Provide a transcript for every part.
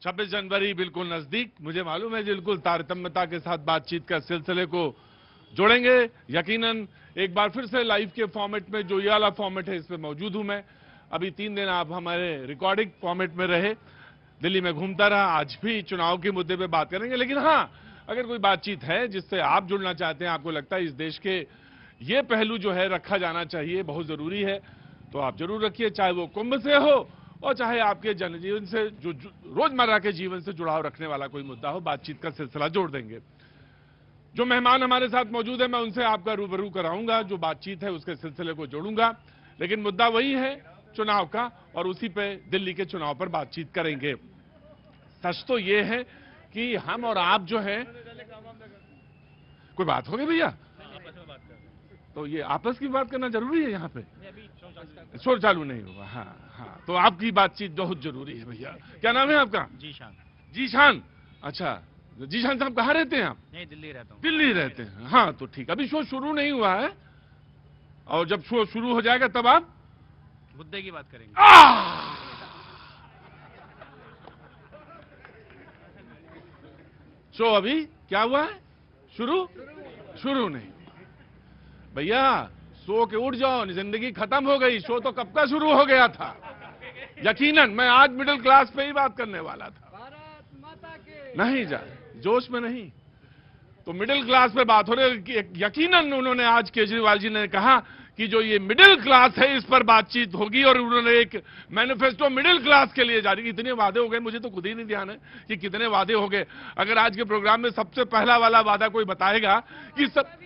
26 जनवरी बिल्कुल नजदीक, मुझे मालूम है बिल्कुल तारतम्यता के साथ बातचीत का सिलसिले को जोड़ेंगे। यकीनन एक बार फिर से लाइव के फॉर्मेट में, जो ये वाला फॉर्मेट है, इस पे मौजूद हूं मैं। अभी 3 दिन आप हमारे रिकॉर्डिंग फॉर्मेट में रहे, दिल्ली में घूमता रहा, आज भी चुनाव के मुद्दे पे बात करेंगे। लेकिन हाँ, अगर कोई बातचीत है जिससे आप जुड़ना चाहते हैं, आपको लगता है इस देश के ये पहलू जो है रखा जाना चाहिए, बहुत जरूरी है, तो आप जरूर रखिए, चाहे वो कुंभ से हो और चाहे आपके जनजीवन से, जो रोजमर्रा के जीवन से जुड़ाव रखने वाला कोई मुद्दा हो, बातचीत का सिलसिला जोड़ देंगे। जो मेहमान हमारे साथ मौजूद है, मैं उनसे आपका रूबरू कराऊंगा, जो बातचीत है उसके सिलसिले को जोड़ूंगा, लेकिन मुद्दा वही है चुनाव का, और उसी पे दिल्ली के चुनाव पर बातचीत करेंगे। सच तो ये है कि हम और आप जो है, कोई बात होगी भैया, तो ये आपस की बात करना जरूरी है यहाँ पे, शोर चालू नहीं होगा। हाँ हाँ, तो आपकी बातचीत बहुत जरूरी है भैया। क्या नाम है आपका? जीशान। जीशान, अच्छा जीशान साहब कहाँ रहते हैं आप? नहीं, दिल्ली रहता हूँ। दिल्ली रहते हैं, हाँ तो ठीक। अभी शो शुरू नहीं हुआ है, और जब शो शुरू हो जाएगा तब आप मुद्दे की बात करेंगे। शो अभी क्या हुआ है? शुरू नहीं भैया, सो के उठ जाओ, जिंदगी खत्म हो गई, शो तो कब का शुरू हो गया था। यकीनन मैं आज मिडिल क्लास पे ही बात करने वाला था। भारत माता के नहीं जाए, जोश में नहीं, तो मिडिल क्लास पे बात हो रही। यकीनन उन्होंने आज केजरीवाल जी ने कहा कि जो ये मिडिल क्लास है इस पर बातचीत होगी, और उन्होंने एक मैनिफेस्टो मिडिल क्लास के लिए जारी। इतने वादे हो गए, मुझे तो खुद ही नहीं ध्यान है कि कितने वादे हो गए। अगर आज के प्रोग्राम में सबसे पहला वाला वादा कोई बताएगा कि सब,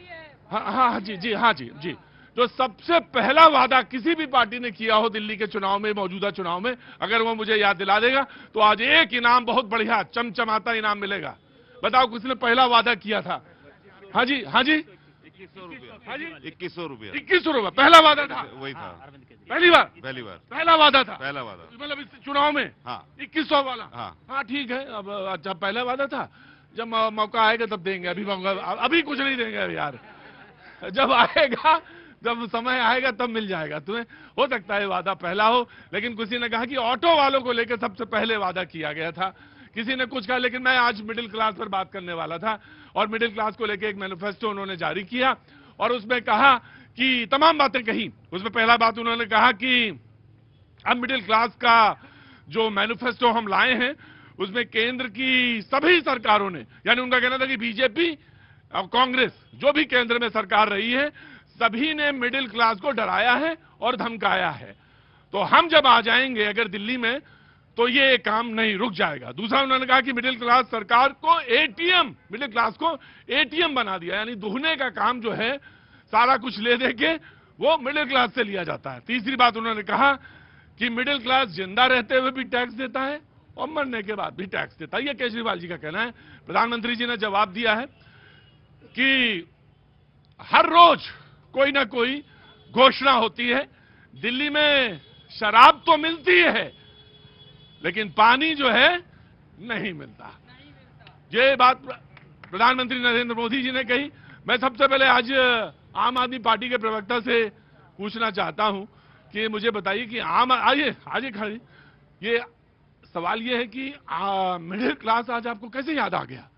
हाँ जी, जो सबसे पहला वादा किसी भी पार्टी ने किया हो दिल्ली के चुनाव में, मौजूदा चुनाव में, अगर वो मुझे याद दिला देगा तो आज एक इनाम, बहुत बढ़िया चमचमाता इनाम मिलेगा। बताओ किसने पहला वादा किया था? हाँ जी 2100 रुपया। हाँ जी 2100 रुपया। 2100 रुपया पहला वादा था। वही था। पहली बार पहला वादा था, पहला वादा। मतलब इस चुनाव में। हाँ 2100 वाला। हाँ ठीक है, अब अच्छा पहला वादा था, जब मौका आएगा तब देंगे, अभी मौका, अभी कुछ नहीं देंगे यार, जब आएगा, जब समय आएगा तब मिल जाएगा तुम्हें। हो सकता है वादा पहला हो, लेकिन किसी ने कहा कि ऑटो वालों को लेकर सबसे पहले वादा किया गया था, किसी ने कुछ कहा, लेकिन मैं आज मिडिल क्लास पर बात करने वाला था। और मिडिल क्लास को लेकर एक मैनिफेस्टो उन्होंने जारी किया, और उसमें कहा कि तमाम बातें कही। उसमें पहला बात उन्होंने कहा कि अब मिडिल क्लास का जो मैनिफेस्टो हम लाए हैं, उसमें केंद्र की सभी सरकारों ने, यानी उनका कहना था कि बीजेपी और कांग्रेस जो भी केंद्र में सरकार रही है, सभी ने मिडिल क्लास को डराया है और धमकाया है। तो हम जब आ जाएंगे अगर दिल्ली में, तो ये काम नहीं रुक जाएगा। दूसरा उन्होंने कहा कि मिडिल क्लास सरकार को एटीएम, मिडिल क्लास को एटीएम बना दिया, यानी दुहने का काम जो है, सारा कुछ ले दे के वो मिडिल क्लास से लिया जाता है। तीसरी बात उन्होंने कहा कि मिडिल क्लास जिंदा रहते हुए भी टैक्स देता है और मरने के बाद भी टैक्स देता है। ये केजरीवाल जी का कहना है। प्रधानमंत्री जी ने जवाब दिया है कि हर रोज कोई ना कोई घोषणा होती है, दिल्ली में शराब तो मिलती है लेकिन पानी जो है नहीं मिलता। ये बात प्रधानमंत्री नरेंद्र मोदी जी ने कही। मैं सबसे पहले आज आम आदमी पार्टी के प्रवक्ता से पूछना चाहता हूं कि मुझे बताइए कि आइए खड़ी, ये सवाल ये है कि मिडिल क्लास आज आपको कैसे याद आ गया?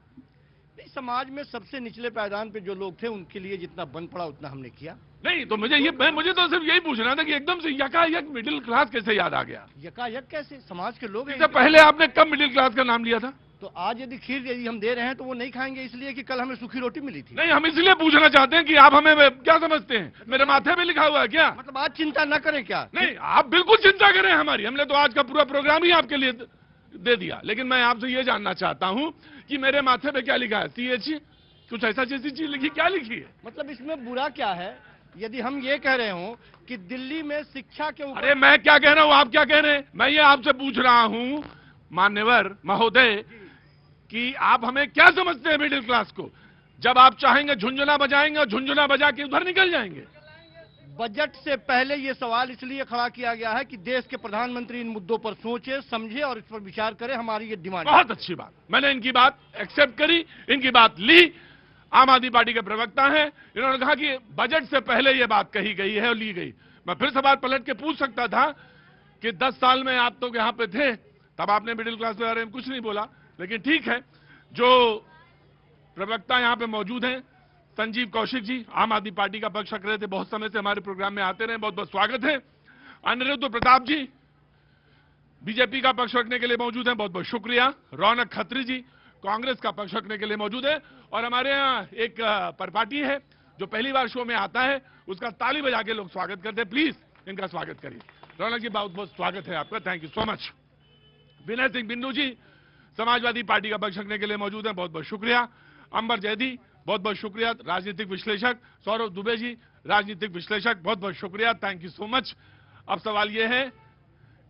समाज में सबसे निचले पायदान पे जो लोग थे उनके लिए जितना बन पड़ा उतना हमने किया। नहीं तो मुझे तो सिर्फ यही पूछना था कि एकदम से यकायक मिडिल क्लास कैसे याद आ गया? यकायक कैसे? समाज के लोग हैं। इससे पहले आपने कब मिडिल क्लास का नाम लिया था? तो आज यदि खीर यदि हम दे रहे हैं तो वो नहीं खाएंगे इसलिए कि कल हमें सूखी रोटी मिली थी। नहीं, हम इसलिए पूछना चाहते हैं कि आप हमें क्या समझते हैं? मेरे माथे पे लिखा हुआ है क्या? मतलब आज चिंता न करें क्या? नहीं, आप बिल्कुल चिंता करें हमारी, हमने तो आज का पूरा प्रोग्राम ही आपके लिए दे दिया। लेकिन मैं आपसे ये जानना चाहता हूं कि मेरे माथे पे क्या लिखा है? CH कुछ ऐसा जैसी चीज लिखी, क्या लिखी है? मतलब इसमें बुरा क्या है यदि हम ये कह रहे हो कि दिल्ली में शिक्षा के ऊपर? अरे मैं क्या कह रहा हूं, आप क्या कह रहे हैं? मैं ये आपसे पूछ रहा हूं मान्यवर महोदय कि आप हमें क्या समझते हैं मिडिल क्लास को? जब आप चाहेंगे झुंझुना बजाएंगे और झुंझुना बजा के उधर निकल जाएंगे। बजट से पहले ये सवाल इसलिए खड़ा किया गया है कि देश के प्रधानमंत्री इन मुद्दों पर सोचे, समझे और इस पर विचार करें। हमारी ये डिमांड। बहुत अच्छी बात, मैंने इनकी बात एक्सेप्ट करी, इनकी बात ली। आम आदमी पार्टी के प्रवक्ता हैं, इन्होंने कहा कि बजट से पहले ये बात कही गई है और ली गई। मैं फिर सवाल पलट के पूछ सकता था कि 10 साल में आप तो यहाँ पे थे, तब आपने मिडिल क्लास के बारे में कुछ नहीं बोला, लेकिन ठीक है। जो प्रवक्ता यहां पे मौजूद हैं, संजीव कौशिक जी आम आदमी पार्टी का पक्ष रख रहे थे, बहुत समय से हमारे प्रोग्राम में आते रहे, बहुत बहुत स्वागत है। अनिरुद्ध प्रताप जी बीजेपी का पक्ष रखने के लिए मौजूद हैं, बहुत बहुत शुक्रिया। रौनक खत्री जी कांग्रेस का पक्ष रखने के लिए मौजूद है। और हमारे यहाँ एक परिपाटी है जो पहली बार शो में आता है, उसका ताली बजा के लोग स्वागत करते हैं, प्लीज इनका स्वागत करिए। रौनक जी बहुत बहुत स्वागत है आपका, thank you so much. Vinay Singh बिंदु जी समाजवादी पार्टी का पक्ष रखने के लिए मौजूद है, बहुत बहुत शुक्रिया। अंबर जैदी बहुत बहुत शुक्रिया, राजनीतिक विश्लेषक। सौरभ दुबे जी राजनीतिक विश्लेषक, बहुत बहुत शुक्रिया, थैंक यू सो मच। अब सवाल यह है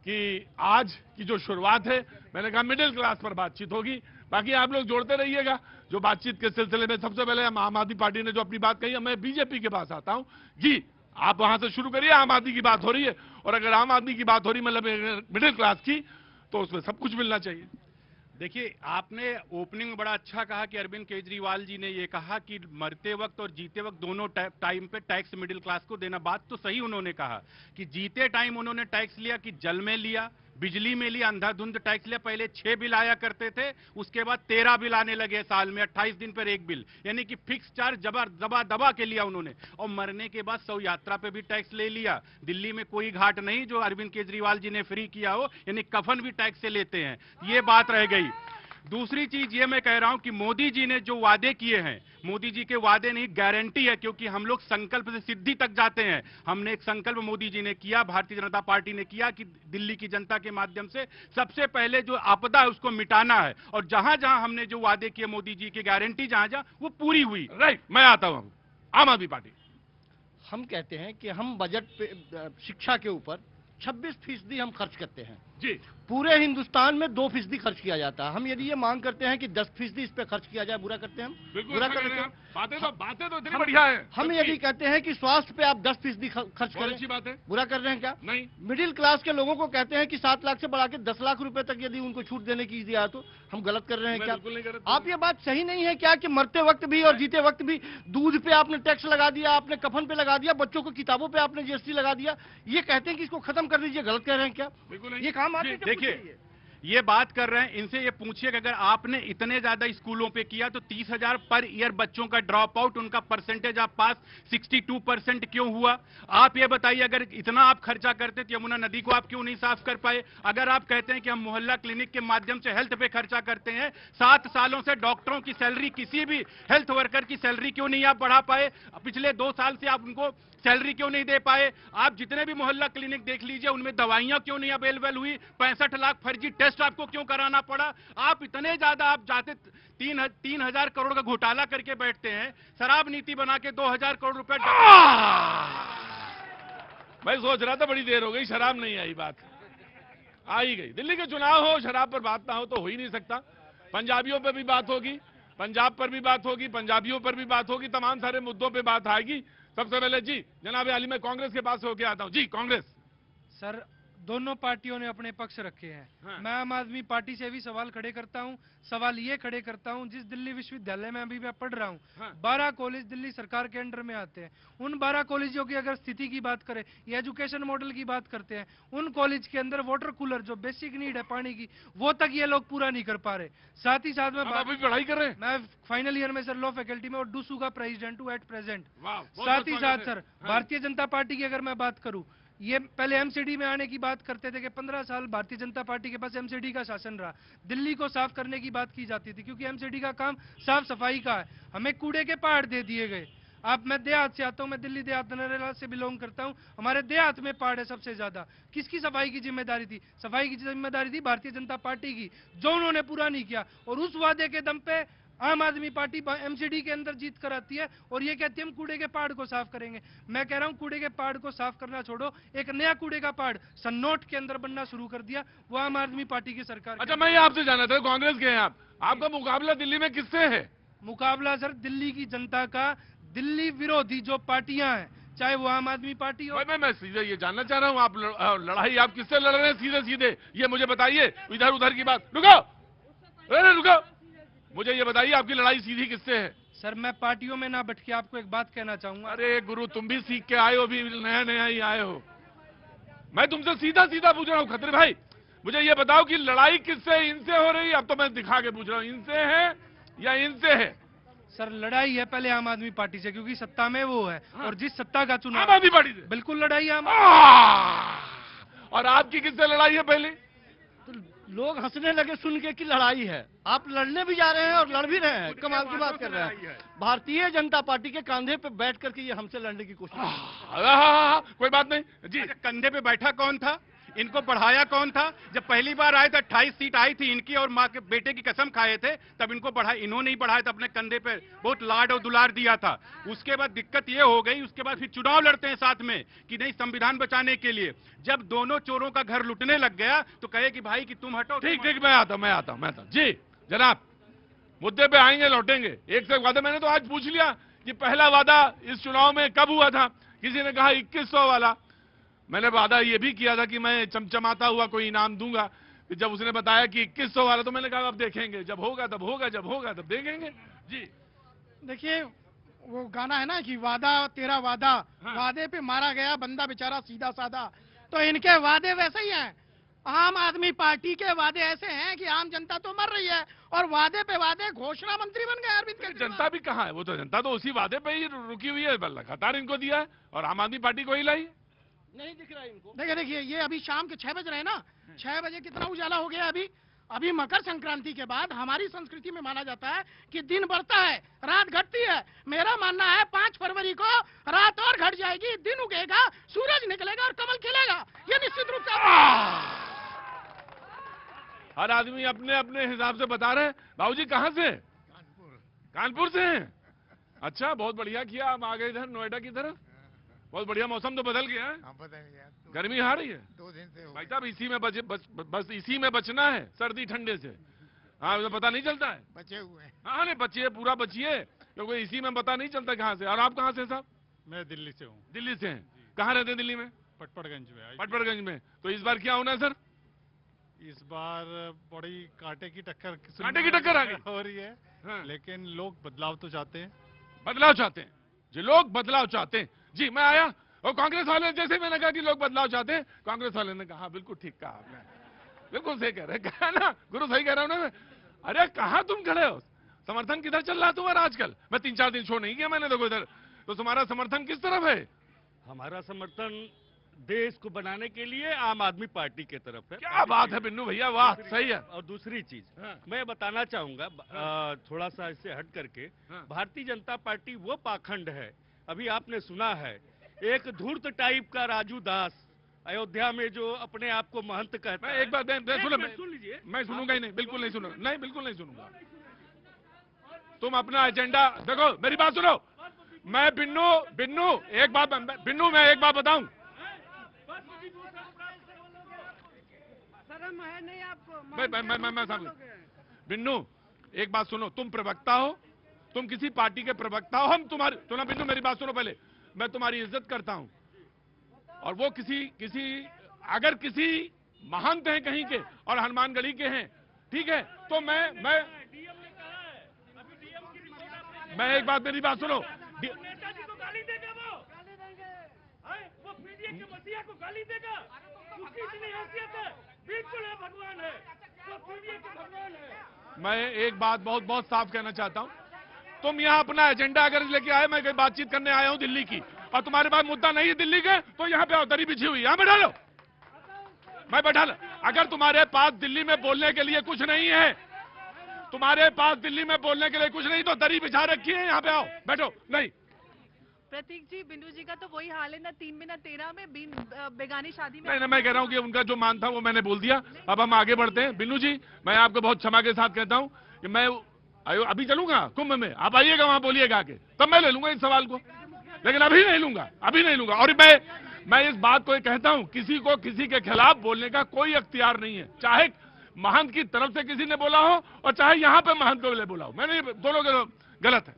कि आज की जो शुरुआत है, मैंने कहा मिडिल क्लास पर बातचीत होगी, बाकी आप लोग जोड़ते रहिएगा। जो बातचीत के सिलसिले में सबसे पहले हम आम आदमी पार्टी ने जो अपनी बात कही, मैं बीजेपी के पास आता हूं जी, आप वहां से शुरू करिए। आम आदमी की बात हो रही है, और अगर आम आदमी की बात हो रही मतलब मिडिल क्लास की, तो उसमें सब कुछ मिलना चाहिए। देखिए, आपने ओपनिंग में बड़ा अच्छा कहा कि अरविंद केजरीवाल जी ने ये कहा कि मरते वक्त और जीते वक्त दोनों टाइम पे टैक्स मिडिल क्लास को देना। बात तो सही उन्होंने कहा कि जीते टाइम उन्होंने टैक्स लिया कि जल में लिया, बिजली में लिया, अंधाधुंध टैक्स लिया। पहले 6 बिल आया करते थे, उसके बाद 13 बिल आने लगे साल में, 28 दिन पर एक बिल, यानी कि फिक्स चार्ज दबा दबा के लिया उन्होंने। और मरने के बाद शव यात्रा पे भी टैक्स ले लिया। दिल्ली में कोई घाट नहीं जो अरविंद केजरीवाल जी ने फ्री किया हो, यानी कफन भी टैक्स से लेते हैं, ये बात रह गई। दूसरी चीज ये मैं कह रहा हूं कि मोदी जी ने जो वादे किए हैं, मोदी जी के वादे नहीं गारंटी है, क्योंकि हम लोग संकल्प से सिद्धि तक जाते हैं। हमने एक संकल्प मोदी जी ने किया, भारतीय जनता पार्टी ने किया कि दिल्ली की जनता के माध्यम से सबसे पहले जो आपदा है उसको मिटाना है। और जहां जहां हमने जो वादे किए मोदी जी की गारंटी जहां जहां वो पूरी हुई। राइट, मैं आता हूं आम आदमी पार्टी। हम कहते हैं कि हम बजट पे शिक्षा के ऊपर 26% हम खर्च करते हैं जी। पूरे हिंदुस्तान में 2% खर्च किया जाता है। हम यदि ये मांग करते हैं कि 10% इस पे खर्च किया जाए, बुरा करते हैं हम? बिल्कुल बुरा अच्छा करते कह रहे हैं हैं। आप। बातें तो इतनी बढ़िया है। हम यदि कहते हैं कि स्वास्थ्य पे आप 10% खर्च बहुत करें, अच्छी बात है। बुरा कर रहे हैं क्या? नहीं, मिडिल क्लास के लोगों को कहते हैं कि 7 लाख से बढ़ा के 10 लाख रुपए तक यदि उनको छूट देने की दिया तो हम गलत कर रहे हैं मैं क्या? बिल्कुल नहीं कर रहा। आप ये बात सही नहीं है क्या कि मरते वक्त भी और जीते वक्त भी दूध पे आपने टैक्स लगा दिया, आपने कफन पे लगा दिया, बच्चों को किताबों पे आपने जीएसटी लगा दिया, ये कहते हैं कि इसको खत्म कर दीजिए, गलत कह रहे हैं क्या? बिल्कुल नहीं। ये काम आते देखिए, ये बात कर रहे हैं, इनसे ये पूछिए कि अगर आपने इतने ज्यादा स्कूलों पे किया तो 30,000 पर ईयर बच्चों का ड्रॉप आउट, उनका परसेंटेज ऑफ पास 62% क्यों हुआ? आप ये बताइए, अगर इतना आप खर्चा करते तो यमुना नदी को आप क्यों नहीं साफ कर पाए? अगर आप कहते हैं कि हम मोहल्ला क्लिनिक के माध्यम से हेल्थ पे खर्चा करते हैं, 7 सालों से डॉक्टरों की सैलरी, किसी भी हेल्थ वर्कर की सैलरी क्यों नहीं आप बढ़ा पाए? पिछले 2 साल से आप उनको सैलरी क्यों नहीं दे पाए? आप जितने भी मोहल्ला क्लिनिक देख लीजिए, उनमें दवाइयां क्यों नहीं अवेलेबल हुई? 65 लाख फर्जी टेस्ट आपको क्यों कराना पड़ा? आप इतने ज्यादा आप जाते 3,000 करोड़ का घोटाला करके बैठते हैं, शराब नीति बना के 2,000 करोड़ रुपए। मैं सोच रहा था बड़ी देर हो गई, शराब नहीं आई, बात आ ही गई। दिल्ली के चुनाव हो, शराब पर बात ना हो तो हो ही नहीं सकता। पंजाबियों पर भी बात होगी, पंजाब पर भी बात होगी, पंजाबियों पर भी बात होगी, तमाम सारे मुद्दों पे बात आएगी। सबसे पहले जी जनाब अली, मैं कांग्रेस के पास होके आता हूं जी। कांग्रेस सर, दोनों पार्टियों ने अपने पक्ष रखे हैं। हाँ। मैं आम आदमी पार्टी से भी सवाल खड़े करता हूं। सवाल ये खड़े करता हूं, जिस दिल्ली विश्वविद्यालय में अभी मैं पढ़ रहा हूं, हाँ। 12 कॉलेज दिल्ली सरकार के अंडर में आते हैं। उन 12 कॉलेजों की अगर स्थिति की बात करें या एजुकेशन मॉडल की बात करते हैं, उन कॉलेज के अंदर वाटर कूलर जो बेसिक नीड है पानी की, वो तक ये लोग पूरा नहीं कर पा रहे। साथ ही साथ में अभी पढ़ाई कर रहे हैं। मैं फाइनल ईयर में सर लॉ फैकल्टी में और डूसू का प्रेसिडेंट हूँ एट प्रेजेंट। वाह, बहुत साथ ही बहुत साथ स्वागत सर, है। हाँ। भारतीय जनता पार्टी की अगर मैं बात करूं, ये पहले एमसीडी में आने की बात करते थे कि 15 साल भारतीय जनता पार्टी के पास एमसीडी का शासन रहा। दिल्ली को साफ करने की बात की जाती थी क्योंकि एमसीडी का काम साफ सफाई का है। हमें कूड़े के पहाड़ दे दिए गए। मैं देहात से आता हूं, मैं दिल्ली देहात नरेला से बिलोंग करता हूं। हमारे देहात में पहाड़ है सबसे ज्यादा। किसकी सफाई की जिम्मेदारी थी? सफाई की जिम्मेदारी थी भारतीय जनता पार्टी की, जो उन्होंने पूरा नहीं किया। और उस वादे के दम पे आम आदमी पार्टी एमसीडी के अंदर जीत कर आती है और ये कहती है हम कूड़े के पहाड़ को साफ करेंगे। मैं कह रहा हूं कूड़े के पहाड़ को साफ करना छोड़ो, एक नया कूड़े का पहाड़ सन्नौट के अंदर बनना शुरू कर दिया, वो आम आदमी पार्टी की सरकार। अच्छा, मैं ये आपसे जानना था, कांग्रेस के हैं आप, आपका मुकाबला दिल्ली में किससे है? मुकाबला सर दिल्ली की जनता का, दिल्ली विरोधी जो पार्टियां हैं, चाहे वो आम आदमी पार्टी हो। मैं सीधे ये जानना चाह रहा हूं, आप लड़ाई आप किससे लड़ रहे हैं? सीधे सीधे ये मुझे बताइए, इधर उधर की बात। रुको, अरे रुको, मुझे ये बताइए आपकी लड़ाई सीधी किससे है? सर, मैं पार्टियों में ना बैठ के आपको एक बात कहना चाहूंगा। अरे गुरु, तुम भी सीख के आए हो, भी नया नया ही आए हो। मैं तुमसे सीधा सीधा पूछ रहा हूं खत्री भाई, मुझे ये बताओ कि लड़ाई किससे, इनसे हो रही है? अब तो मैं दिखा के पूछ रहा हूं, इनसे है या इनसे है? सर लड़ाई है पहले आम आदमी पार्टी से, क्योंकि सत्ता में वो है। हाँ। और जिस सत्ता का आम चुनाव, आदमी पार्टी से? बिल्कुल लड़ाई आम और आपकी किससे लड़ाई है पहले? तो लोग हंसने लगे सुन के कि लड़ाई है। आप लड़ने भी जा रहे हैं और लड़ भी रहे हैं, कमाल की बात कर रहे हैं। भारतीय जनता पार्टी के कंधे पे बैठ करके ये हमसे लड़ने की कोशिश कर रहे हैं। कोई बात नहीं जी। अच्छा, कंधे पे बैठा कौन था? इनको बढ़ाया कौन था? जब पहली बार आए थे 28 सीट आई थी इनकी, और माँ के बेटे की कसम खाए थे, तब इनको बढ़ाया। इन्होंने ही बढ़ाया था, अपने कंधे पे बहुत लाड और दुलार दिया था। उसके बाद दिक्कत ये हो गई, उसके बाद फिर चुनाव लड़ते हैं साथ में कि नहीं संविधान बचाने के लिए। जब दोनों चोरों का घर लुटने लग गया तो कहे कि भाई कि तुम हटो। ठीक ठीक, मैं आता हूं जी। जनाब, मुद्दे पे आएंगे, लौटेंगे। एक से वादा मैंने तो आज पूछ लिया कि पहला वादा इस चुनाव में कब हुआ था? किसी ने कहा 2100 वाला। मैंने वादा ये भी किया था कि मैं चमचमाता हुआ कोई इनाम दूंगा। फिर जब उसने बताया कि 2100 वाला, तो मैंने कहा अब देखेंगे, जब होगा तब होगा, जब होगा तब देखेंगे जी। देखिए वो गाना है ना कि वादा तेरा वादा, हाँ। वादे पे मारा गया बंदा बेचारा सीधा साधा। तो इनके वादे वैसे ही हैं। आम आदमी पार्टी के वादे ऐसे हैं कि आम जनता तो मर रही है और वादे पे वादे घोषणा मंत्री बन गए अरविंद केजरीवाल। जनता भी कहाँ है? वो तो जनता तो उसी वादे पे ही रुकी हुई है, लगातार इनको दिया है और आम आदमी पार्टी को ही लाई। नहीं दिख रहा है इनको। देखिए ये अभी शाम के 6 बज रहे हैं ना, 6 बजे कितना उजाला हो गया अभी मकर संक्रांति के बाद हमारी संस्कृति में माना जाता है कि दिन बढ़ता है रात घटती है। मेरा मानना है 5 फरवरी को रात और घट जाएगी, दिन उगेगा, सूरज निकलेगा और कमल खिलेगा। ये निश्चित रूप से हर आदमी अपने अपने हिसाब से बता रहे हैं। बाबूजी कहाँ से? कानपुर से हैं? अच्छा, बहुत बढ़िया किया, हम आ गए इधर नोएडा की तरफ। बहुत बढ़िया, मौसम तो बदल गया है। बदल गया। गर्मी आ रही है 2 दिन से भाई साहब। इसी में बस इसी में बचना है, सर्दी ठंडे से। हाँ, तो पता नहीं चलता है। बचे हुए हैं। हाँ नहीं, बचिए, पूरा बचिए, क्योंकि इसी में पता नहीं चलता कहाँ से। और आप कहाँ से साहब? मैं दिल्ली से हूँ। दिल्ली से हैं? कहाँ रहते हैं दिल्ली में? पटपड़गंज में। पटपड़गंज में। तो इस बार क्या होना है सर? इस बार बड़ी कांटे की टक्कर आ गई हो रही है। हाँ। लेकिन लोग बदलाव तो चाहते हैं। बदलाव चाहते हैं जी, लोग बदलाव चाहते हैं जी। मैं आया और कांग्रेस वाले, जैसे मैंने कहा कि लोग बदलाव चाहते हैं, कांग्रेस वाले ने कहा बिल्कुल ठीक कहा आपने, बिल्कुल सही कह रहे हैं। कहा ना गुरु, सही कह रहा हूं ना मैं। अरे कहाँ तुम खड़े हो? समर्थन किधर चल रहा है तुम्हारा आजकल? मैं 3-4 दिन शो नहीं किया मैंने, देखो इधर। तो तुम्हारा समर्थन किस तरफ है? हमारा समर्थन देश को बनाने के लिए आम आदमी पार्टी की तरफ है। क्या बात है बिन्नू भैया, वाह, सही है। और दूसरी चीज हाँ। मैं बताना चाहूंगा, थोड़ा सा इससे हट करके, हाँ। भारतीय जनता पार्टी वो पाखंड है, अभी आपने सुना है, एक धूर्त टाइप का राजू दास अयोध्या में जो अपने आप को महंत कहता मैं है। एक बार सुन लीजिए। मैं सुनूंगा ही नहीं, बिल्कुल नहीं सुनूंगा, नहीं बिल्कुल नहीं सुनूंगा। तुम अपना एजेंडा देखो, मेरी बात सुनो। मैं बिन्नू एक बात बताऊं। मैं समझ। बिन्नू एक बात सुनो, तुम प्रवक्ता हो, तुम किसी पार्टी के प्रवक्ता हो। हम तुम्हारी सुनो बिन्नू, मेरी बात सुनो पहले। मैं तुम्हारी इज्जत करता हूं, और वो अगर किसी महंत हैं कहीं के और हनुमानगढ़ी के हैं, ठीक है, तो मैं एक बात, मेरी बात सुनो। नेताजी को गाली देगा वो पीडीए के मसीहा को गाली देगा। उसकी इतनी हैसियत है, बिल्कुल है, भगवान है, वो पीडीए के भगवान है। मैं एक बात बहुत साफ कहना चाहता हूं। तुम यहाँ अपना एजेंडा अगर लेके आए, मैं कोई बातचीत करने आया हूं दिल्ली की, और तुम्हारे पास मुद्दा नहीं है दिल्ली के, तो यहाँ पे आओ, दरी बिछी हुई, यहाँ बैठा लो, मैं बैठा लो। अगर तुम्हारे पास दिल्ली में बोलने के लिए कुछ नहीं है, तुम्हारे पास दिल्ली में बोलने के लिए कुछ नहीं, तो दरी बिछा रखी है, यहाँ पे आओ, बैठो। नहीं प्रतीक जी, बिंदु जी का तो वही हाल है, ना 3 में ना 13 में, बेगानी शादी में। नहीं, मैं कह रहा हूँ कि उनका जो मान था वो मैंने बोल दिया। अब हम आगे बढ़ते हैं। बिन्नू जी, मैं आपको बहुत क्षमा के साथ कहता हूँ कि मैं अभी चलूंगा कुंभ में, आप आइएगा, वहां बोलिएगा आके, तब मैं ले लूंगा इस सवाल को, लेकिन अभी नहीं लूंगा। और मैं इस बात को कहता हूं, किसी को किसी के खिलाफ बोलने का कोई अख्तियार नहीं है, चाहे महंत की तरफ से किसी ने बोला हो और चाहे यहां पे महंत को बोला हो। मैंने दोनों गलत है।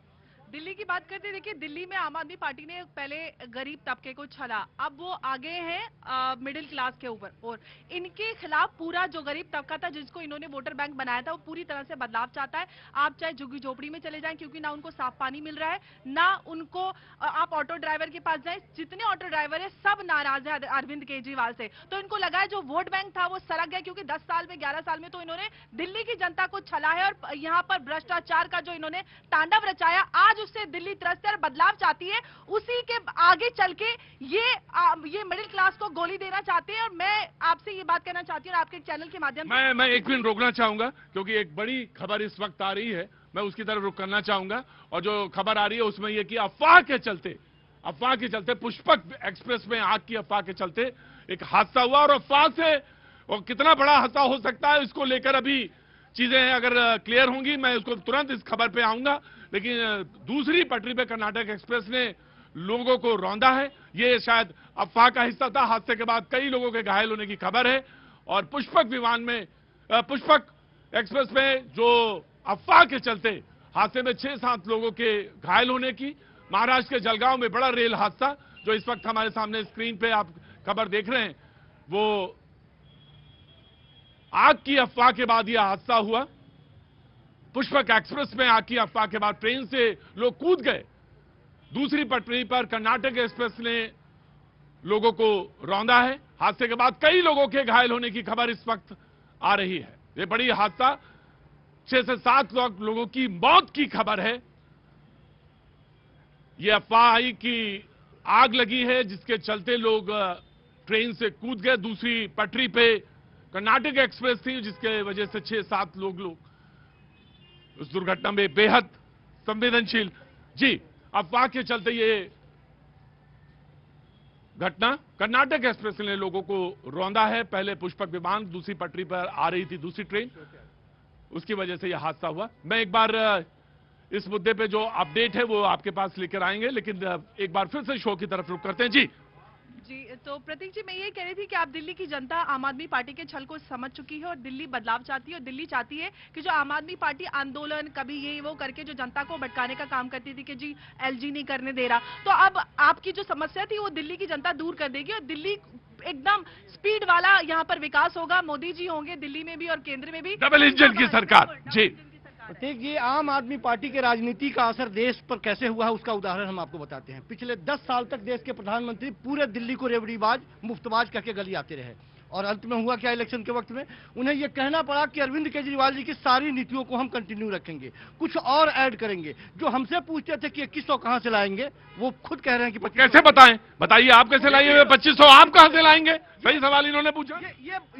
दिल्ली की बात करते हैं, देखिए दिल्ली में आम आदमी पार्टी ने पहले गरीब तबके को छला, अब वो आगे हैं मिडिल क्लास के ऊपर, और इनके खिलाफ पूरा जो गरीब तबका था जिसको इन्होंने वोटर बैंक बनाया था वो पूरी तरह से बदलाव चाहता है। आप चाहे झुग्गी झोपड़ी में चले जाएं, क्योंकि ना उनको साफ पानी मिल रहा है, ना उनको आप ऑटो ड्राइवर के पास जाएं, जितने ऑटो ड्राइवर है सब नाराज है अरविंद केजरीवाल से। तो इनको लगा है जो वोट बैंक था वो सरक गया, क्योंकि 10 साल में 11 साल में तो इन्होंने दिल्ली की जनता को छला है और यहाँ पर भ्रष्टाचार का जो इन्होंने तांडव रचाया, आज उससे दिल्ली त्रस्त है और बदलाव चाहती है। उसी के आगे चल के ये मिडिल क्लास को गोली देना चाहते हैं। और मैं आपसे ये बात कहना चाहती हूँ आपके चैनल के माध्यम से, मैं एक मिनट रोकना चाहूंगा, क्योंकि एक बड़ी खबर इस वक्त आ रही है, मैं उसकी तरफ रुख करना चाहूंगा। और जो खबर आ रही है उसमें यह कि अफवाह के चलते पुष्पक एक्सप्रेस में आग की अफवाह के चलते एक हादसा हुआ, और अफवाह से और कितना बड़ा हादसा हो सकता है इसको लेकर अभी चीजें अगर क्लियर होंगी मैं उसको तुरंत इस खबर पे आऊंगा। लेकिन दूसरी पटरी पे कर्नाटक एक्सप्रेस ने लोगों को रौंदा है, ये शायद अफवाह का हिस्सा था। हादसे के बाद कई लोगों के घायल होने की खबर है, और पुष्पक एक्सप्रेस में जो अफवाह के चलते हादसे में 6-7 लोगों के घायल होने की, महाराष्ट्र के जलगांव में बड़ा रेल हादसा जो इस वक्त हमारे सामने स्क्रीन पे आप खबर देख रहे हैं, वो आग की अफवाह के बाद यह हादसा हुआ। पुष्पक एक्सप्रेस में आग की अफवाह के बाद ट्रेन से लोग कूद गए। दूसरी पटरी पर कर्नाटक एक्सप्रेस ने लोगों को रौंदा है। हादसे के बाद कई लोगों के घायल होने की खबर इस वक्त आ रही है। ये बड़ी हादसा, 6 से 7 लोगों की मौत की खबर है। यह अफवाह आई कि आग लगी है जिसके चलते लोग ट्रेन से कूद गए। दूसरी पटरी पे कर्नाटक एक्सप्रेस थी जिसके वजह से 6-7 लोग उस दुर्घटना में बेहद संवेदनशील। जी, अफवाह के चलते ये घटना, कर्नाटक एक्सप्रेस ने लोगों को रौंदा है। पहले पुष्पक विमान दूसरी पटरी पर आ रही थी, दूसरी ट्रेन, उसकी वजह से यह हादसा हुआ। मैं एक बार इस मुद्दे पे जो अपडेट है वो आपके पास लेकर आएंगे, लेकिन एक बार फिर से शो की तरफ रुख करते हैं। जी, तो प्रतीक जी, मैं ये कह रही थी कि आप दिल्ली की जनता आम आदमी पार्टी के छल को समझ चुकी है और दिल्ली बदलाव चाहती है, और दिल्ली चाहती है कि जो आम आदमी पार्टी आंदोलन कभी ये वो करके जो जनता को भटकाने का काम करती थी कि जी एलजी नहीं करने दे रहा, तो अब आपकी जो समस्या थी वो दिल्ली की जनता दूर कर देगी और दिल्ली एकदम स्पीड वाला यहाँ पर विकास होगा। मोदी जी होंगे दिल्ली में भी और केंद्र में भी, डबल इंजन की सरकार। जी प्रतीक जी, आम आदमी पार्टी के राजनीति का असर देश पर कैसे हुआ है उसका उदाहरण हम आपको बताते हैं। पिछले 10 साल तक देश के प्रधानमंत्री पूरे दिल्ली को रेवड़ीबाज, मुफ्तबाज कहकर गली आते रहे, और अंत में हुआ क्या, इलेक्शन के वक्त में उन्हें यह कहना पड़ा कि अरविंद केजरीवाल जी की सारी नीतियों को हम कंटिन्यू रखेंगे, कुछ और ऐड करेंगे। जो हमसे पूछते थे कि 2100 कहां से लाएंगे, वो खुद कह रहे हैं कि कैसे बताएं, बताइए आप कैसे लाइए 2500 आप कहां से लाएंगे? सही सवाल इन्होंने पूछा।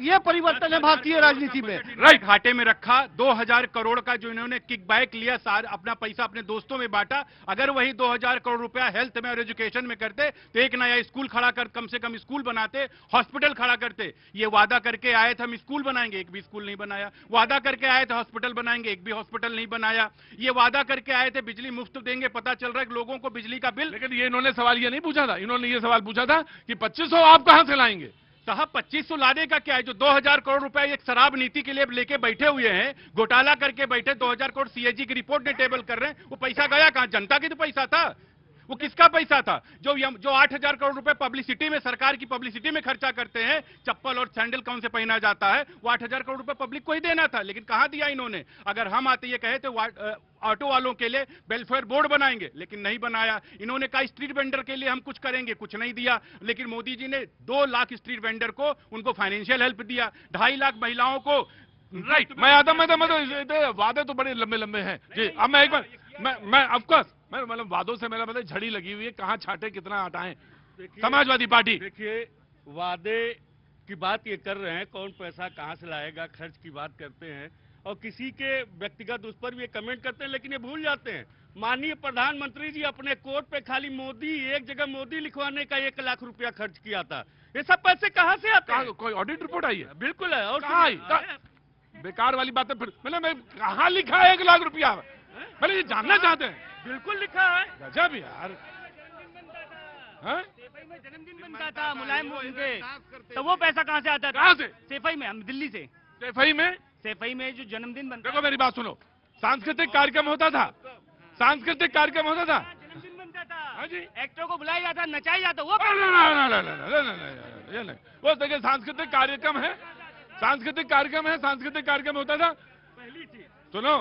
ये परिवर्तन है भारतीय राजनीति में। राइट, घाटे में रखा 2000 करोड़ का जो इन्होंने किकबैक लिया, अपना पैसा अपने दोस्तों में बांटा। अगर वही 2000 करोड़ रुपया हेल्थ में और एजुकेशन में करते तो एक नया स्कूल खड़ा कर, कम से कम स्कूल बनाते, हॉस्पिटल खड़ा करते। ये वादा करके आए थे हम स्कूल बनाएंगे, एक भी स्कूल नहीं बनाया। वादा करके आए थे हॉस्पिटल बनाएंगे, एक भी हॉस्पिटल नहीं बनाया। ये वादा करके आए थे बिजली मुफ्त देंगे, पता चल रहा है कि लोगों को बिजली का बिल। लेकिन ये इन्होंने सवाल ये नहीं पूछा था, इन्होंने ये सवाल पूछा था कि 2500 आप कहां से लाएंगे? साहब 2500 लाने का क्या है? जो 2000 करोड़ रुपए एक शराब नीति के लिए लेके बैठे हुए हैं, घोटाला करके बैठे, 2000 करोड़ सीएजी की रिपोर्ट ने टेबल कर रहे हैं, वो पैसा गया कहां? जनता की तो पैसा था, वो किसका पैसा था? जो 8000 करोड़ रुपए पब्लिसिटी में, सरकार की पब्लिसिटी में खर्चा करते हैं, चप्पल और सैंडल कौन से पहना जाता है, वो 8000 करोड़ रुपए पब्लिक को ही देना था, लेकिन कहां दिया इन्होंने? अगर हम आते ये कहे तो ऑटो वालों के लिए वेलफेयर बोर्ड बनाएंगे, लेकिन नहीं बनाया। इन्होंने कहा स्ट्रीट वेंडर के लिए हम कुछ करेंगे, कुछ नहीं दिया। लेकिन मोदी जी ने 2 लाख स्ट्रीट वेंडर को उनको फाइनेंशियल हेल्प दिया, 2.5 लाख महिलाओं को। राइट, मैं आता मैं वादे तो बड़े लंबे लंबे हैं। जी, अब मैं एक बार मैं ऑफकोर्स मैं मतलब वादों से मेरा मतलब झड़ी लगी हुई है, कहां छाटे कितना हटाएं। समाजवादी पार्टी, देखिए वादे की बात ये कर रहे हैं, कौन पैसा कहां से लाएगा, खर्च की बात करते हैं और किसी के व्यक्तिगत उस पर भी कमेंट करते हैं, लेकिन ये भूल जाते हैं माननीय प्रधानमंत्री जी अपने कोर्ट पे खाली मोदी, एक जगह मोदी लिखवाने का 1 लाख रुपया खर्च किया था। ये सब पैसे कहां से आते हैं? कोई ऑडिट रिपोर्ट आई है? बिल्कुल है। और कहां आई? बेकार वाली बात है फिर। मैं कहां लिखा है 1 लाख रुपया? मैंने ये जानना चाहते हैं। बिल्कुल लिखा है। गजब यार। जन्मदिन बनता था मुलायम उनके, तो वो पैसा कहाँ से आता था? कहां से? सेफई में, हम दिल्ली से। सेफई में जो जन्मदिन बनता, देखो मेरी बात सुनो, सांस्कृतिक कार्यक्रम होता था, सांस्कृतिक कार्यक्रम होता था। जन्मदिन बनता था। हाँ जी। एक्टरों को बुलाया जाता, नचाया जाता, वो ये नहीं, वो देखिए सांस्कृतिक कार्यक्रम है, सांस्कृतिक कार्यक्रम है, सांस्कृतिक कार्यक्रम होता था। पहली चीज। सुनो,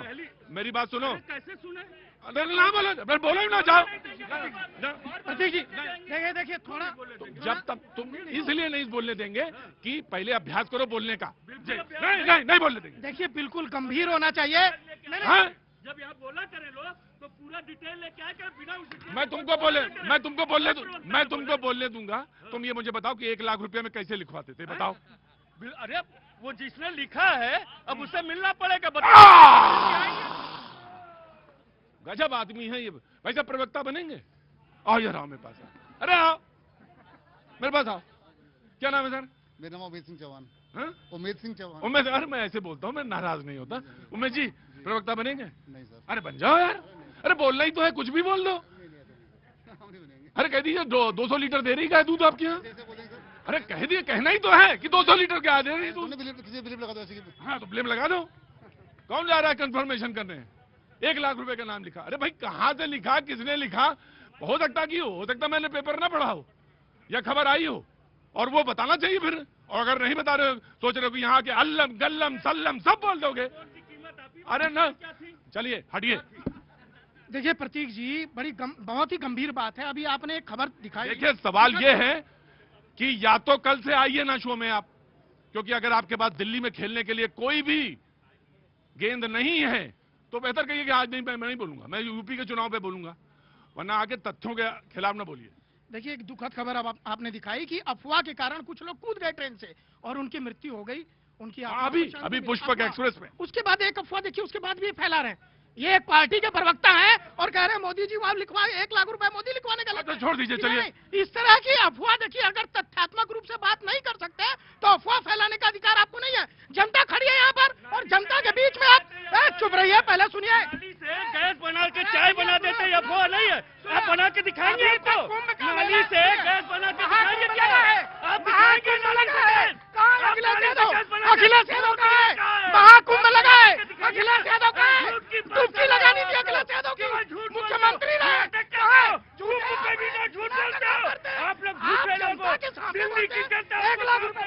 मेरी बात सुनो। कैसे सुने? अरे ना बोलो, बोलो ही ना जाओ। प्रतीक जी देखिए देखिए थोड़ा जब तक तुम इसलिए नहीं बोलने देंगे कि पहले अभ्यास करो बोलने का। नहीं नहीं नहीं बोलने देंगे। देखिए बिल्कुल गंभीर होना चाहिए। हाँ? जब यहाँ बोला करें लोग तो पूरा डिटेल लेके आए कर बिना उस मैं तुमको बोलने दूंगा। तुम ये मुझे बताओ कि 1 लाख रुपए में कैसे लिखवाते थे, बताओ। अरे वो जिसने लिखा है अब उससे मिलना पड़ेगा। गजब आदमी है ये, वैसे प्रवक्ता बनेंगे। आओ यार, आओ मेरे पास। अरे आओ मेरे पास आओ। क्या नाम है सर? मेरा नाम उमेद सिंह चौहान। हाँ? उमेद सिंह चौहान। उमेद, अरे मैं ऐसे बोलता हूँ, मैं नाराज नहीं होता। उमेद जी प्रवक्ता बनेंगे? नहीं सर। अरे बन जाओ यार। अरे बोलना ही तो है, कुछ भी बोल दो। हम नहीं बनेंगे। अरे कह दीजिए 200 लीटर दे रही का है दूध आपके यहाँ? कैसे बोलेंगे सर? अरे कह दिए, कहना ही तो है कि 200 लीटर क्या दे रही दूध। किसी बिलीव लगा दो ऐसे कि हाँ तो ब्लेम लगा दो। कौन जा रहा है कंफर्मेशन करने? 1 लाख रुपए का नाम लिखा। अरे भाई कहाँ से लिखा, किसने लिखा? हो सकता कि हो सकता मैंने पेपर ना पढ़ा हो या खबर आई हो, और वो बताना चाहिए फिर। और अगर नहीं बता रहे हो, सोच रहे हो कि यहाँ के अल्लम गल्लम सल्लम सब बोल दोगे। अरे ना, चलिए हटिए। देखिए प्रतीक जी बहुत ही गंभीर बात है। अभी आपने एक खबर दिखाई। देखिए सवाल ये है कि या तो कल से आइए ना शो में आप, क्योंकि अगर आपके पास दिल्ली में खेलने के लिए कोई भी गेंद नहीं है तो बेहतर कहिए कि आज नहीं, मैं नहीं बोलूंगा, मैं यूपी के चुनाव पे बोलूंगा, वरना आगे तथ्यों के खिलाफ ना बोलिए। देखिए एक दुखद खबर अब आपने दिखाई कि अफवाह के कारण कुछ लोग कूद गए ट्रेन से और उनकी मृत्यु हो गई। उनकी अभी पुष्पक एक्सप्रेस में। उसके बाद एक अफवाह देखिए, उसके बाद भी फैला रहे हैं। ये एक पार्टी के प्रवक्ता हैं और कह रहे हैं मोदी जी वहां लिखवाए 1 लाख रुपए मोदी लिखवाने का। तो छोड़ दीजिए, चलिए। इस तरह की अफवाह देखिए, अगर तथ्यात्मक रूप से बात नहीं कर सकते तो अफवाह फैलाने का अधिकार आपको नहीं है। जनता खड़ी है यहाँ पर और जनता के बीच में आप चुप रहिए, पहले सुनिए। गैस बना के चाय बना देते हैं, अफवाह नहीं है। आप बना के दिखाएंगे तो नाली से गैस बना के दिखाएंगे क्या है? आप दिखाएंगे नाली से गैस? अखिलेश यादव का है, महाकुंभ लगा है, अखिलेश यादव का है, डुबकी लगानी थी अखिलेश यादव की, मुख्यमंत्री रहे। झूठ बोलते हो आप लोग, झूठे लोग हो। दिल्ली की जनता 1 लाख रुपए।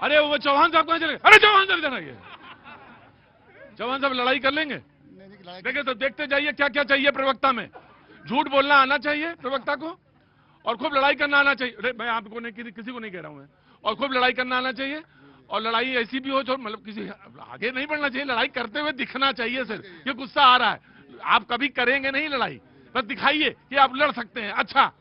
अरे वो चौहान साहब कहाँ चले? अरे चौहान साहब इधर आइए। चौहान साहब लड़ाई कर लेंगे? देखिए तो देखते जाइए क्या क्या चाहिए प्रवक्ता में। झूठ बोलना आना चाहिए प्रवक्ता को, और खूब लड़ाई करना आना चाहिए। अरे मैं आपको नहीं, किसी को नहीं कह रहा हूं मैं। और खूब लड़ाई करना आना चाहिए, और लड़ाई ऐसी भी हो जो मतलब किसी आगे नहीं बढ़ना चाहिए, लड़ाई करते हुए दिखना चाहिए। सिर्फ ये गुस्सा आ रहा है, आप कभी करेंगे नहीं लड़ाई, बस दिखाइए कि आप लड़ सकते हैं। अच्छा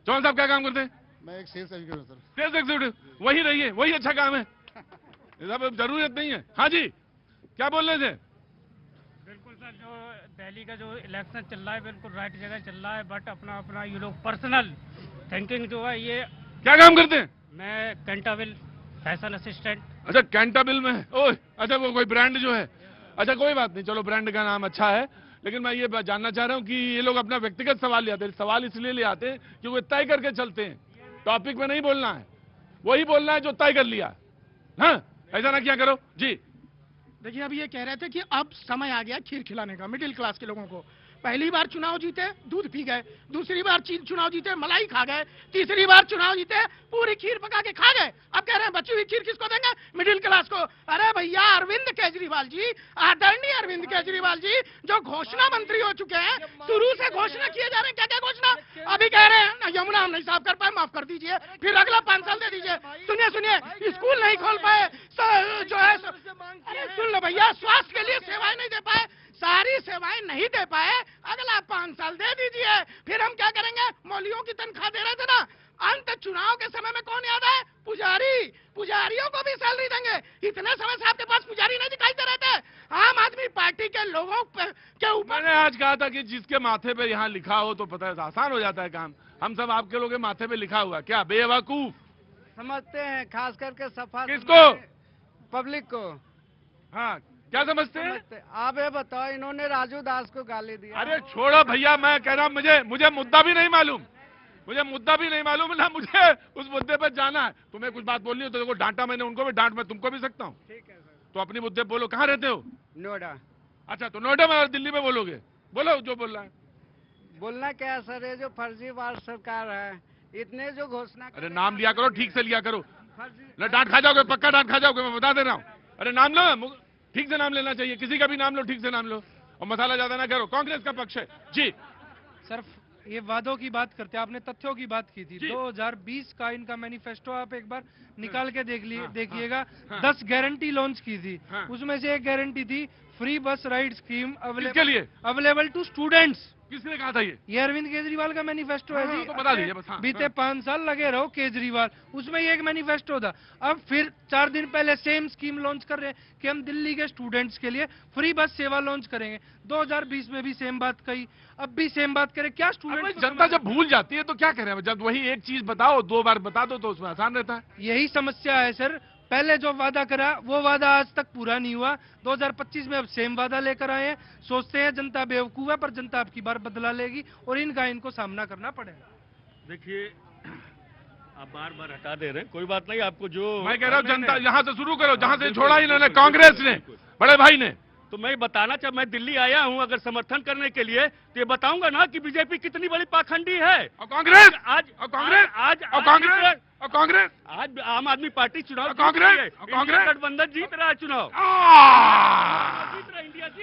चौहान साहब क्या काम करते हैं? मैं एक sales executive sir. Sales executive, वही रहिए, वही अच्छा काम है, सब जरूरत नहीं है। हाँ जी क्या बोल रहे थे? बिल्कुल सर, जो दिल्ली का जो इलेक्शन चल रहा है बिल्कुल राइट जगह चल रहा है, बट अपना अपना ये लोग पर्सनल थिंकिंग जो है ये। क्या काम करते हैं? मैं कैंटाविल फैशन असिस्टेंट। अच्छा कैंटाबिल में, ओह अच्छा वो कोई ब्रांड जो है। अच्छा कोई बात नहीं, चलो ब्रांड का नाम अच्छा है, लेकिन मैं ये जानना चाह रहा हूँ कि ये लोग अपना व्यक्तिगत सवाल ले आते हैं। सवाल इसलिए ले आते हैं कि वो तय करके चलते हैं, टॉपिक में नहीं बोलना है, वही बोलना है जो तय कर लिया। हाँ ऐसा ना क्या करो जी। देखिए अभी ये कह रहे थे कि अब समय आ गया खीर खिलाने का मिडिल क्लास के लोगों को। पहली बार चुनाव जीते दूध पी गए, दूसरी बार चुनाव जीते मलाई खा गए, तीसरी बार चुनाव जीते पूरी खीर पका के खा गए। अब कह रहे हैं बची हुई खीर किसको देंगे? मिडिल क्लास को। अरे भैया अरविंद केजरीवाल जी, आदरणीय अरविंद केजरीवाल जी जो घोषणा मंत्री हो चुके हैं, शुरू से घोषणा किए जा रहे हैं। क्या क्या घोषणा? अभी कह रहे हैं यमुना हम नहीं साफ कर पाए, माफ कर दीजिए, फिर अगला 5 साल दे दीजिए। सुनिए सुनिए, स्कूल नहीं खोल पाए जो है, अरे सुन लो भैया, स्वास्थ्य के लिए सेवाएं नहीं दे पाए, सारी सेवाएं नहीं दे पाए, अगला 5 साल दे दीजिए, फिर हम क्या करेंगे? मौलियों की तनख्वाह दे रहे थे ना, अंत चुनाव के समय में कौन याद है? पुजारी, पुजारियों को भी सैलरी देंगे। इतने समय से आपके पास पुजारी नहीं दिखाई दे रहे थे। आम आदमी पार्टी के लोगों के ऊपर। मैंने आज कहा था कि जिसके माथे पे यहाँ लिखा हो तो पता है आसान हो जाता है काम। हम सब आपके लोगों के माथे पे लिखा हुआ क्या बेवकूफ समझते हैं, खास करके सफा किसको? पब्लिक को। हाँ क्या समझते हैं? आप ये बताओ, इन्होंने राजू दास को गाली दी। अरे छोड़ो भैया, मैं कह रहा हूँ मुझे मुद्दा भी नहीं मालूम, मुझे मुद्दा भी नहीं मालूम ना, मुझे उस मुद्दे पर जाना है। तुम्हें कुछ बात बोलनी हो तो देखो, डांटा मैंने उनको भी, डांट मैं तुमको भी सकता हूँ। ठीक है सर। तो अपनी मुद्दे बोलो। कहाँ रहते हो? नोएडा। अच्छा, तो नोएडा में और दिल्ली में बोलोगे? बोलो जो बोल रहा है। बोलना क्या है सर, ये जो फर्जीवार सरकार है, इतने जो घोषणा अरे नाम लिया करो, ठीक से लिया करो, फर्जी न डांट खा जाओगे, पक्का डांट खा जाओगे, मैं बता दे रहा हूँ। अरे नाम लो, ठीक से नाम लेना चाहिए, किसी का भी नाम लो, ठीक से नाम लो, और मसाला ज्यादा ना करो। कांग्रेस का पक्ष है जी। सर ये वादों की बात करते हैं, आपने तथ्यों की बात की थी। 2020 का इनका मैनिफेस्टो आप एक बार निकाल के देखिएगा। 10 गारंटी लॉन्च की थी, उसमें से एक गारंटी थी free bus ride scheme available to students. किसने कहा था ये अरविंद केजरीवाल का मैनिफेस्टो है जी। तो बता दीजिए बस। बीते 5 साल लगे रहो केजरीवाल, उसमें ये एक मैनिफेस्टो था। अब फिर 4 दिन पहले सेम स्कीम लॉन्च कर रहे हैं कि हम दिल्ली के स्टूडेंट्स के लिए फ्री बस सेवा लॉन्च करेंगे। 2020 में भी सेम बात कही, अब भी सेम बात करें। क्या स्टूडेंट जनता जब भूल जाती है तो क्या करें? जब वही एक चीज बताओ 2 बार बता दो तो उसमें आसान रहता है। यही समस्या है सर, पहले जो वादा करा वो वादा आज तक पूरा नहीं हुआ। 2025 में अब सेम वादा लेकर आए हैं, सोचते हैं जनता बेवकूफ है, पर जनता अब की बार बदला लेगी और इनको सामना करना पड़ेगा। देखिए, आप बार बार हटा दे रहे हैं, कोई बात नहीं। आपको जो मैं कह रहा हूँ, जनता यहाँ से शुरू करो जहाँ से छोड़ा इन्होंने, कांग्रेस ने, बड़े भाई ने। तो मैं बताना चाह, मैं दिल्ली आया हूं अगर समर्थन करने के लिए, तो ये बताऊंगा ना कि बीजेपी कितनी बड़ी पाखंडी है। और कांग्रेस आज आज आम आदमी पार्टी चुनाव कांग्रेस गठबंधन जीत रहा है चुनाव।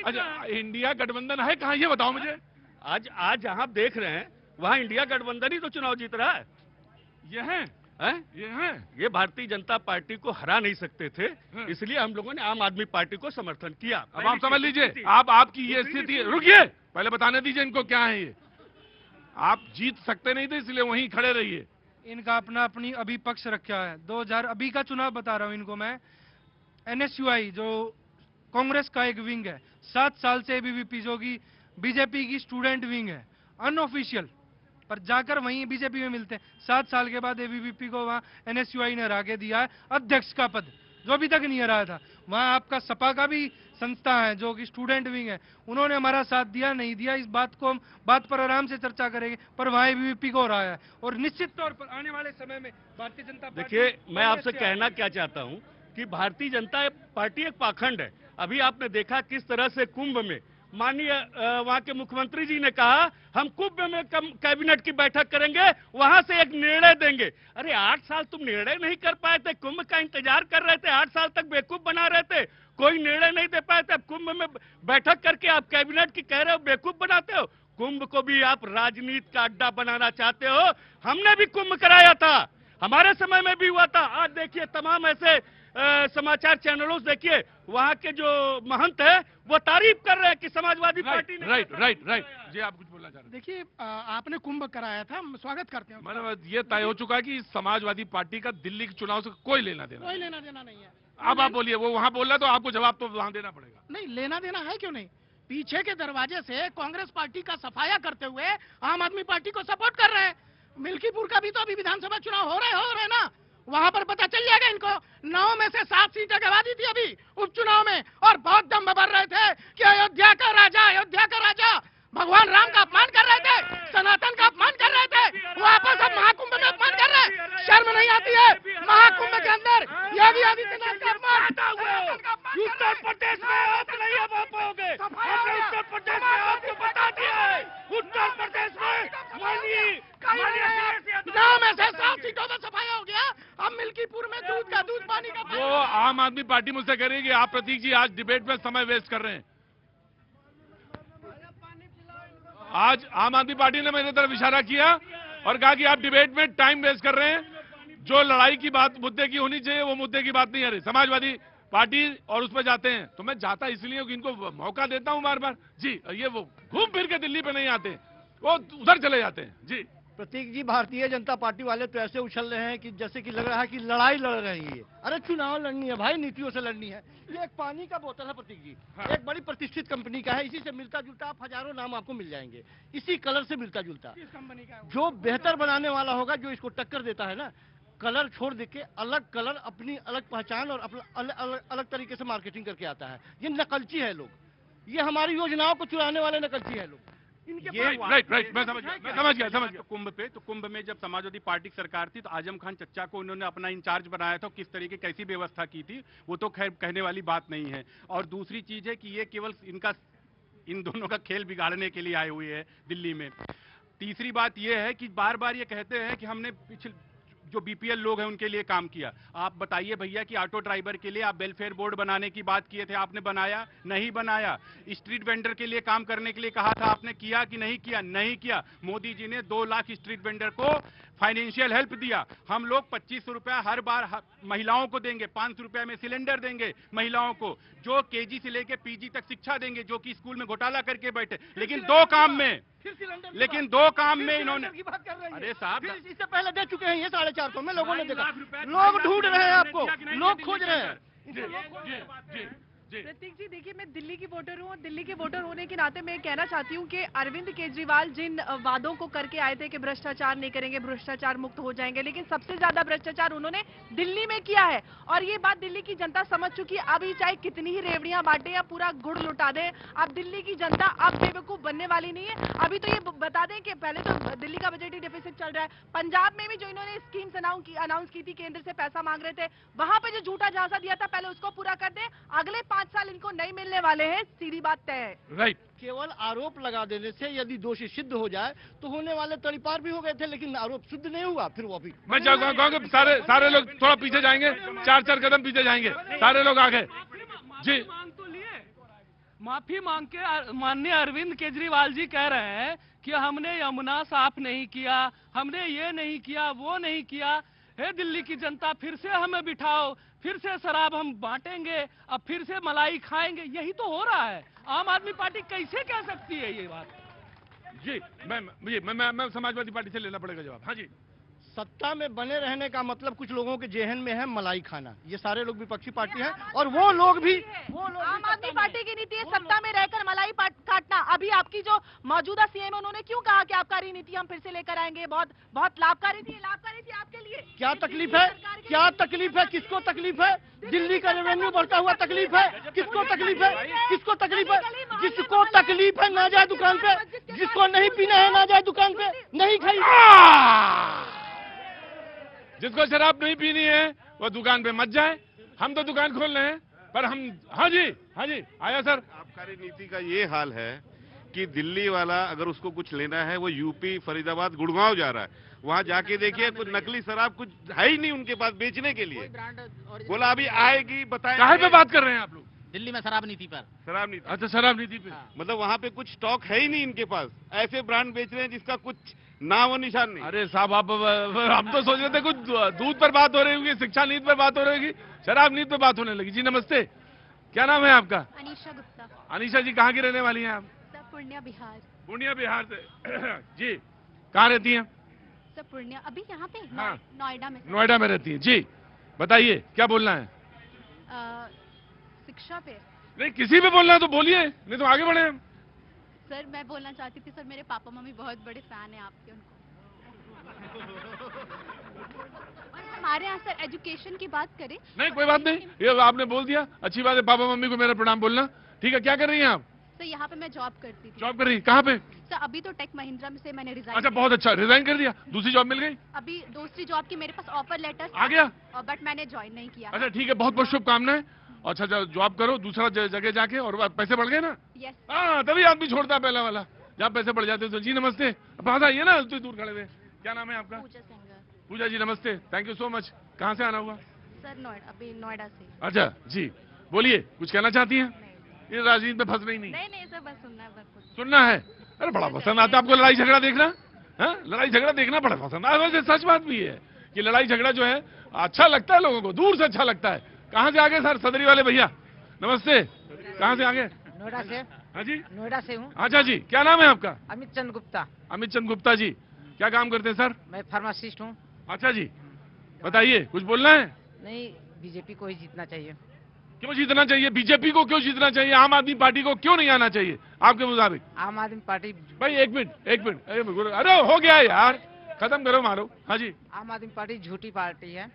अच्छा, इंडिया गठबंधन है कहाँ, ये बताओ मुझे। आज जहां आप देख रहे हैं वहां इंडिया गठबंधन ही तो चुनाव जीत रहा है। ये भारतीय जनता पार्टी को हरा नहीं सकते थे, इसलिए हम लोगों ने आम आदमी पार्टी को समर्थन किया। अब आप समझ लीजिए, आपकी ये स्थिति, रुकिए पहले बताने दीजिए इनको क्या है ये। आप जीत सकते नहीं थे इसलिए वहीं खड़े रहिए। इनका अपनी अभी पक्ष रखा है। 2000 अभी का चुनाव बता रहा हूं इनको मैं। NSUI जो कांग्रेस का एक विंग है, 7 साल से ABVP जो की बीजेपी की स्टूडेंट विंग है, अनऑफिशियल, पर जाकर वहीं बीजेपी में मिलते हैं। 7 साल के बाद ABVP को वहां NSUI ने हरा के दिया है अध्यक्ष का पद, जो अभी तक नहीं हराया था। वहां आपका सपा का भी संस्था है जो कि स्टूडेंट विंग है, उन्होंने हमारा साथ दिया नहीं दिया, इस बात को हम बात पर आराम से चर्चा करेंगे, पर वहां ABVP को हराया है। और निश्चित तौर पर आने वाले समय में भारतीय जनता पार्टी, देखिए मैं आपसे कहना क्या चाहता हूं कि भारतीय जनता पार्टी एक पाखंड है। अभी आपने देखा किस तरह से कुंभ में माननीय वहां के मुख्यमंत्री जी ने कहा हम कुंभ में कैबिनेट की बैठक करेंगे, वहां से एक निर्णय देंगे। अरे 8 साल तुम निर्णय नहीं कर पाए थे, कुंभ का इंतजार कर रहे थे, 8 साल तक बेवकूफ बना रहे थे, कोई निर्णय नहीं दे पाए थे। अब कुंभ में बैठक करके आप कैबिनेट की कह रहे हो बेवकूफ बनाते हो। कुंभ को भी आप राजनीति का अड्डा बनाना चाहते हो। हमने भी कुंभ कराया था, हमारे समय में भी हुआ था। आज देखिए तमाम ऐसे समाचार चैनलों से देखिए वहां के जो महंत है वो तारीफ कर रहे हैं कि समाजवादी पार्टी ने। राइट जी, आप कुछ बोलना चाह रहे हैं? देखिए आपने कुंभ कराया था, हम स्वागत करते हैं। मतलब ये तय हो चुका है कि समाजवादी पार्टी का दिल्ली के चुनाव से कोई लेना देना नहीं है। अब आप बोलिए, वो वहां बोल रहा तो आपको जवाब तो वहां देना पड़ेगा। नहीं, लेना देना है क्यों नहीं। पीछे के दरवाजे से कांग्रेस पार्टी का सफाया करते हुए आम आदमी पार्टी को सपोर्ट कर रहे हैं। मिल्कीपुर का भी तो अभी विधानसभा चुनाव हो रहे ना, वहां पर पता चल जाएगा इनको। 9 में से 7 सीटें गवा दी थी अभी उपचुनाव में, और बहुत दम भर रहे थे कि अयोध्या का राजा भगवान राम का अपमान कर रहे थे, सनातन का अपमान कर रहे थे, वापस अब महाकुंभ में अपमान कर रहे हैं। शर्म नहीं आती है महाकुंभ के अंदर योगी आदित्यनाथ का अपमान। उत्तर प्रदेश में आप नहीं अब पाओगे, हमने उत्तर प्रदेश में आपको बता दिया है। उत्तर प्रदेश में 9 में से 7 सीटों में सफाया हो गया। अब मिल्कीपुर में दूध का दूध, पानी का पानी। वो आम आदमी पार्टी मुझसे कह रही है कि आप प्रतीक जी आज डिबेट में समय वेस्ट कर रहे हैं। आज आम आदमी पार्टी ने मेरी तरफ इशारा किया और कहा कि आप डिबेट में टाइम वेस्ट कर रहे हैं। जो लड़ाई की बात मुद्दे की होनी चाहिए वो मुद्दे की बात नहीं आ रही। समाजवादी पार्टी और उसमें जाते हैं, तो मैं जाता इसलिए कि इनको मौका देता हूं बार बार जी। ये वो घूम फिर के दिल्ली पे नहीं आते, वो उधर चले जाते हैं जी। प्रतीक जी, भारतीय जनता पार्टी वाले तो ऐसे उछल रहे हैं कि जैसे कि लग रहा है कि लड़ाई लड़ रही है। अरे चुनाव लड़नी है भाई, नीतियों से लड़नी है। ये एक पानी का बोतल है प्रतीक जी, एक बड़ी प्रतिष्ठित कंपनी का है, इसी से मिलता जुलता आप हजारों नाम आपको मिल जाएंगे, इसी कलर से मिलता जुलता। कंपनी का जो बेहतर बनाने वाला होगा, जो इसको टक्कर देता है ना, कलर छोड़ दे के अलग कलर, अपनी अलग पहचान और अपना अलग तरीके से मार्केटिंग करके आता है। ये नकलची है लोग, ये हमारी योजनाओं को चुराने वाले नकलची है लोग। इनके ये राइट मैं समझ गया तो कुंभ में जब समाजवादी पार्टी की सरकार थी तो आजम खान चच्चा को उन्होंने अपना इंचार्ज बनाया था, किस तरीके कैसी व्यवस्था की थी वो तो खैर कहने वाली बात नहीं है। और दूसरी चीज है कि ये केवल इन दोनों का खेल बिगाड़ने के लिए आए हुए हैं दिल्ली में। तीसरी बात ये है कि बार बार ये कहते हैं कि हमने पिछले जो बीपीएल लोग हैं उनके लिए काम किया। आप बताइए भैया कि ऑटो ड्राइवर के लिए आप वेलफेयर बोर्ड बनाने की बात किए थे, आपने बनाया? नहीं बनाया। स्ट्रीट वेंडर के लिए काम करने के लिए कहा था, आपने किया कि नहीं किया? नहीं किया। मोदी जी ने 2 लाख स्ट्रीट वेंडर को फाइनेंशियल हेल्प दिया। हम लोग 25 रुपया हर बार महिलाओं को देंगे, 500 रुपया में सिलेंडर देंगे महिलाओं को, जो केजी से लेके पीजी तक शिक्षा देंगे, जो कि स्कूल में घोटाला करके बैठे। लेकिन 2 काम में इन्होंने, अरे साहब इससे पहले दे चुके हैं ये 450 में, लोगों ने देखा। लोग ढूंढ रहे हैं आपको, लोग खोज रहे हैं। प्रतीक जी देखिए, मैं दिल्ली की वोटर हूँ और दिल्ली के वोटर होने के नाते मैं कहना चाहती हूँ कि अरविंद केजरीवाल जिन वादों को करके आए थे कि भ्रष्टाचार नहीं करेंगे, भ्रष्टाचार मुक्त हो जाएंगे, लेकिन सबसे ज्यादा भ्रष्टाचार उन्होंने दिल्ली में किया है और ये बात दिल्ली की जनता समझ चुकी है। अभी चाहे कितनी ही रेवड़ियां बांटे या पूरा गुड़ लुटा दे, अब दिल्ली की जनता अब बेवकूफ बनने वाली नहीं है। अभी तो ये बता दें कि पहले तो दिल्ली का बजट ही डिफिसिट चल रहा है, पंजाब में भी जो इन्होंने स्कीम्स अनाउंस की थी, केंद्र से पैसा मांग रहे थे, वहां पे जो झूठा झांसा दिया था पहले उसको पूरा कर दे। अगले 5 साल इनको नहीं मिलने वाले हैं, सीधी बात तय है। राइट। केवल आरोप लगा देने से यदि दोषी सिद्ध हो जाए तो होने वाले तड़ीपार भी हो गए थे, लेकिन आरोप सिद्ध नहीं हुआ, फिर वो भी मैं कहूँगा कि सारे लोग थोड़ा पीछे जाएंगे, 4 कदम पीछे जाएंगे, सारे लोग आगे। जी माफी मांग के माननीय अरविंद केजरीवाल जी कह रहे हैं कि हमने यमुना साफ नहीं किया, हमने ये नहीं किया, वो नहीं किया। हे दिल्ली की जनता, फिर से हमें बिठाओ, फिर से शराब हम बांटेंगे, अब फिर से मलाई खाएंगे, यही तो हो रहा है। आम आदमी पार्टी कैसे कह सकती है ये बात? जी मैं समाजवादी पार्टी से लेना पड़ेगा जवाब। हाँ जी। सत्ता में बने रहने का मतलब कुछ लोगों के जेहन में है मलाई खाना। ये सारे लोग विपक्षी पार्टी हैं और वो लोग भी आम आदमी पार्टी की नीति है सत्ता में रहकर मलाई काटना। अभी आपकी जो मौजूदा सीएम उन्होंने क्यों कहा कि आबकारी नीति हम फिर से लेकर आएंगे, बहुत लाभकारी थी आपके लिए। क्या तकलीफ है? क्या तकलीफ है? किसको तकलीफ है? दिल्ली का रेवेन्यू बढ़ता हुआ तकलीफ है? किसको तकलीफ है? किसको तकलीफ है? जिसको तकलीफ है ना जाए दुकान पे, जिसको नहीं पीना है ना जाए दुकान पे, नहीं खरीदे। जिसको शराब नहीं पीनी है वो दुकान पे मत जाए। हम तो दुकान खोल रहे हैं पर हम। हाँ जी आया सर। आबकारी नीति का ये हाल है कि दिल्ली वाला अगर उसको कुछ लेना है वो यूपी, फरीदाबाद, गुड़गांव जा रहा है, वहाँ जाके देखिए कुछ नकली शराब कुछ है ही नहीं उनके पास बेचने के लिए। बोला अभी आएगी, बताएं कहाँ पे बात कर रहे हैं आप लोग? दिल्ली में शराब नीति पर। शराब नीति। अच्छा, शराब नीति पे। मतलब वहाँ पे कुछ स्टॉक है ही नहीं इनके पास, ऐसे ब्रांड बेच रहे हैं जिसका कुछ नाम और निशान नहीं। अरे साहब आप हम तो सोच रहे थे कुछ दूध पर बात हो रही होगी, शिक्षा नीति पर बात हो रही होगी, शराब नीति पर बात होने लगी। जी नमस्ते, क्या नाम है आपका? अनीशा गुप्ता। अनीशा जी कहाँ की रहने वाली हैं आप? सर पूर्णिया बिहार। पूर्णिया बिहार से। जी कहाँ रहती हैं? सर पूर्णिया अभी यहाँ पे हाँ। नोएडा में। नोएडा में रहती हैं। जी बताइए क्या बोलना है? शिक्षा पे। नहीं किसी पे बोलना है तो बोलिए, नहीं तो आगे बढ़े हम। सर मैं बोलना चाहती थी सर, मेरे पापा मम्मी बहुत बड़े फैन हैं आपके, उनको। और हमारे यहाँ सर एजुकेशन की बात करें। नहीं कोई बात नहीं, ये आपने बोल दिया, अच्छी बात है। पापा मम्मी को मेरा प्रणाम बोलना। ठीक है, क्या कर रही हैं आप? सर यहाँ पे मैं जॉब करती थी। जॉब कर रही, कहाँ पे? सर अभी तो टेक महिंद्रा में से मैंने रिजाइन। अच्छा बहुत अच्छा, रिजाइन कर दिया, दूसरी जॉब मिल गई? अभी दूसरी जॉब की मेरे पास ऑफर लेटर आ गया, बट मैंने ज्वाइन नहीं किया। अच्छा ठीक है, बहुत बहुत शुभकामनाएं। अच्छा जॉब करो दूसरा जगह जाके, और पैसे बढ़ गए ना? यस। हाँ तभी आदमी छोड़ता है पहला वाला, जहाँ पैसे बढ़ जाते तो। जी नमस्ते, पास आइए ना, तो दूर खड़े हुए। क्या नाम है आपका? पूजा सिंगर। पूजा जी नमस्ते, थैंक यू सो मच। कहाँ से आना हुआ? सर नोएडा, अभी नोएडा से। अच्छा जी बोलिए, कुछ कहना चाहती हैं? ये राजनीति में फंस नहीं? नहीं सर बस सुनना है, बस सुनना है। अरे बड़ा पसंद आता है आपको लड़ाई झगड़ा देखना? हाँ लड़ाई झगड़ा देखना बड़ा पसंद आता है। वैसे सच बात भी है कि लड़ाई झगड़ा जो है अच्छा लगता है लोगों को, दूर से अच्छा लगता है। कहाँ से आगे सर? सदरी वाले भैया नमस्ते, कहाँ से आगे? नोएडा से। हाँ जी नोएडा से हूँ। अच्छा जी, क्या नाम है आपका? अमित चंद गुप्ता। अमित चंद गुप्ता जी, क्या काम करते हैं सर? मैं फार्मासिस्ट हूँ। अच्छा जी बताइए, कुछ बोलना है? नहीं, बीजेपी को ही जीतना चाहिए। क्यों जीतना चाहिए? बीजेपी को क्यों जीतना चाहिए? आम आदमी पार्टी को क्यों नहीं आना चाहिए आपके मुताबिक? आम आदमी पार्टी। भाई एक मिनट, अरे हो गया यार, खत्म करो मारो। हाँ जी। आम आदमी पार्टी झूठी पार्टी है,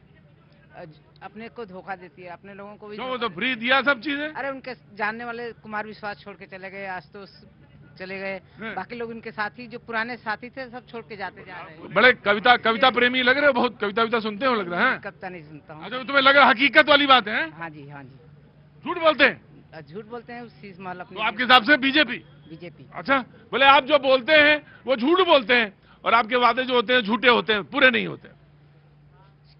अपने को धोखा देती है, अपने लोगों को भी। क्यों? तो फ्री दिया सब चीजें। अरे उनके जानने वाले कुमार विश्वास छोड़ के चले गए, आज तो चले गए। बाकी लोग उनके साथी जो पुराने साथी थे सब छोड़ के जाते जा रहे हैं। बड़े कविता प्रेमी लग रहे हो, बहुत कविता सुनते हो लग रहा है। कविता नहीं सुनता हूँ। अच्छा, तुम्हें लग रहा है हकीकत वाली बात है? हाँ जी, हाँ जी। झूठ बोलते हैं? झूठ बोलते हैं उसी माल अपने। तो आपके हिसाब से बीजेपी? अच्छा, बोले आप जो बोलते हैं वो झूठ बोलते हैं और आपके वादे जो होते हैं झूठे होते हैं, पूरे नहीं होते।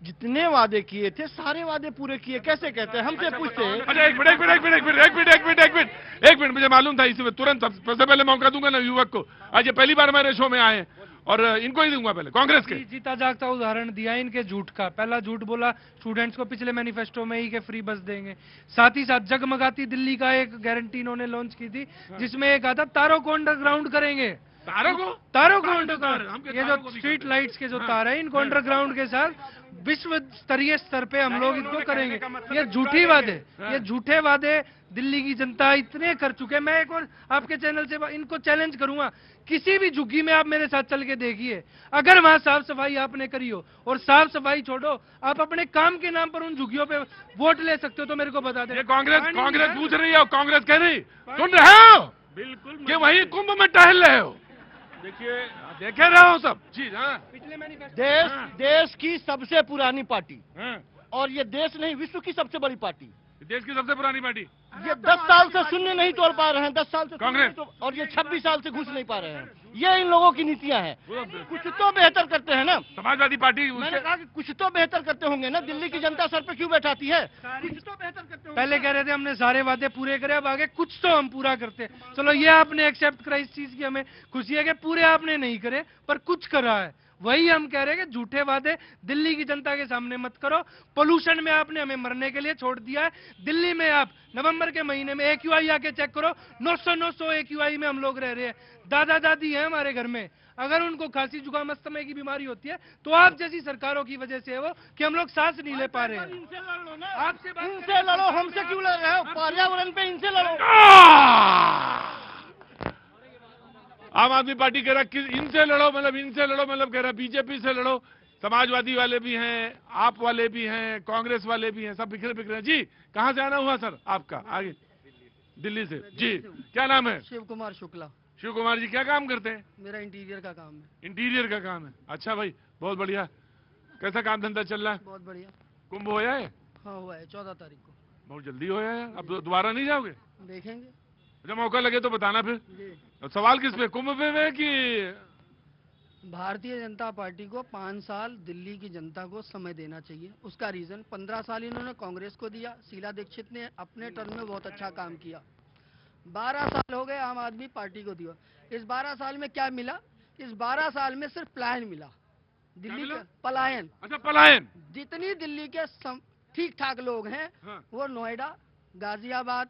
जितने वादे किए थे सारे वादे पूरे किए, कैसे कहते हैं? हमसे पूछते हैं। अच्छा, एक मिनट, मुझे मालूम था इसमें तुरंत सबसे पहले मौका दूंगा ना युवक को। आज ये पहली बार मेरे शो में आए हैं और इनको ही दूंगा पहले, कांग्रेस के। जीता जागता उदाहरण दिया इनके झूठ का। पहला झूठ बोला स्टूडेंट्स को पिछले मैनिफेस्टो में ही के फ्री बस देंगे। साथ ही साथ जगमगाती दिल्ली का एक गारंटी इन्होंने लॉन्च की थी, जिसमें एक आता तारों को अंडरग्राउंड करेंगे। तारों को अंडरग्राउंड, ये जो स्ट्रीट लाइट्स के जो तार है इनको अंडरग्राउंड के साथ विश्व स्तरीय स्तर पे हम लोग इनको करेंगे। ये झूठी वादे, ये झूठे वादे दिल्ली की जनता इतने कर चुके। मैं एक और आपके चैनल से इनको चैलेंज करूंगा, किसी भी झुग्गी में आप मेरे साथ चल के देखिए, अगर वहां साफ सफाई आपने करी हो, और साफ सफाई छोड़ो आप अपने काम के नाम पर उन झुग्गियों पे वोट ले सकते हो तो मेरे को बता दें। कांग्रेस पूछ रही है, कांग्रेस कह रही सुन रहे हो बिल्कुल कि वही कुंभ में टहल रहे हो। देखिए, देखे रहे हो सब चीज। देश की सबसे पुरानी पार्टी, और ये देश नहीं विश्व की सबसे बड़ी पार्टी, देश की सबसे पुरानी पार्टी। ये 10 साल से शून्य नहीं तोड़ पा रहे हैं, 10 साल से कांग्रेस, और ये 26 साल से घुस नहीं पा रहे हैं। ये इन लोगों की नीतियां हैं। कुछ तो बेहतर करते हैं ना। समाजवादी पार्टी, मैंने कहा कि कुछ तो बेहतर करते होंगे ना। दिल्ली की जनता सर पे क्यों बैठाती है? कुछ तो बेहतर करते होंगे। पहले कह रहे थे हमने सारे वादे पूरे करे, अब आगे कुछ तो हम पूरा करते। चलो ये आपने एक्सेप्ट करा, इस चीज की हमें खुशी है कि पूरे आपने नहीं करे पर कुछ करा है। वही हम कह रहे हैं कि झूठे वादे दिल्ली की जनता के सामने मत करो। पोल्यूशन में आपने हमें मरने के लिए छोड़ दिया है। दिल्ली में आप नवंबर के महीने में AQI आके चेक करो, 900 AQI में हम लोग रह रहे हैं। दादा दादी हैं हमारे घर में, अगर उनको खांसी जुकाम अस्थमा की बीमारी होती है तो आप जैसी सरकारों की वजह से है वो कि हम लोग सांस नहीं ले पा रहे हैं। आपसे इनसे लड़ो, हमसे क्यों लड़ रहे हो? पर्यावरण पे इनसे लड़ो। आम आदमी पार्टी कह रहा कि इनसे लड़ो, मतलब कह रहा बीजेपी से लड़ो। समाजवादी वाले भी हैं, आप वाले भी हैं, कांग्रेस वाले भी हैं, सब बिखरे। जी, कहाँ से आना हुआ सर आपका? आगे दिल्ली से। जी, क्या नाम है? शिव कुमार शुक्ला। शिव कुमार जी, क्या काम करते हैं? मेरा इंटीरियर का काम है। इंटीरियर का काम है, अच्छा भाई, बहुत बढ़िया। कैसा काम धंधा चल रहा है? बहुत बढ़िया। कुंभ होया है? हाँ हुआ है, 14 तारीख को। बहुत जल्दी होया है, अब दोबारा नहीं जाओगे? देखेंगे, जब मौका लगे तो बताना फिर। सवाल किस पे, कुंभ पे है कि? भारतीय जनता पार्टी को 5 साल दिल्ली की जनता को समय देना चाहिए। उसका रीजन 15 साल इन्होंने कांग्रेस को दिया, शीला दीक्षित ने अपने टर्म में बहुत अच्छा काम किया। 12 साल हो गए आम आदमी पार्टी को दिया। इस 12 साल में क्या मिला? इस 12 साल में सिर्फ पलायन मिला, दिल्ली का पलायन। अच्छा, पलायन। जितनी दिल्ली के ठीक ठाक लोग हैं वो नोएडा, गाजियाबाद